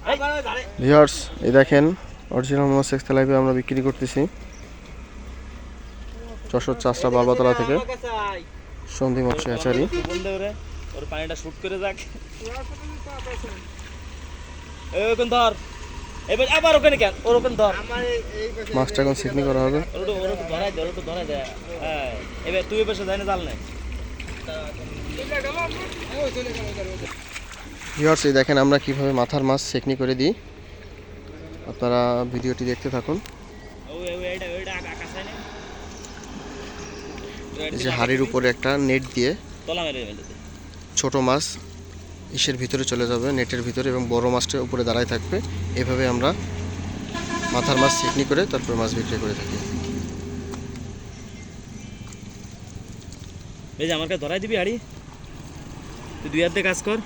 Viewers এই দেখেন original Mohammad Sheikh তেলাপি আমরা বিক্রি করতেছি যশোর চাষরা বালবাতলা থেকে সন্ধি মৎস্য হ্যাচারি। ওর পানিটা শুট করে যাক ওখানে ধর এবার আবার ওখানে কেন ওর ওখানে ধর মাছটা এখন সিকনি করা হবে। ধরাই দেয় হ্যাঁ এবার তুই এবার যাই না জাল নাই। ভিউয়ার্স এই দেখেন আমরা কিভাবে মাথার মাছ সেকনি করে দিই, আপনারা ভিডিওটি দেখতে থাকুন। এই যে হাড়ির উপরে একটা নেট দিয়ে ছোট মাছ ইসের ভিতরে চলে যাবে নেটের ভিতরে এবং বড় মাছটা উপরে দাঁড়ায় থাকবে। এভাবে আমরা মাথার মাছ সেকনি করে তারপর মাছ বিক্রি করে থাকি। এই যে আমার কাছে ধরাই দিবি হাড়ি, তুই দুই হাত দিয়ে কাজ কর।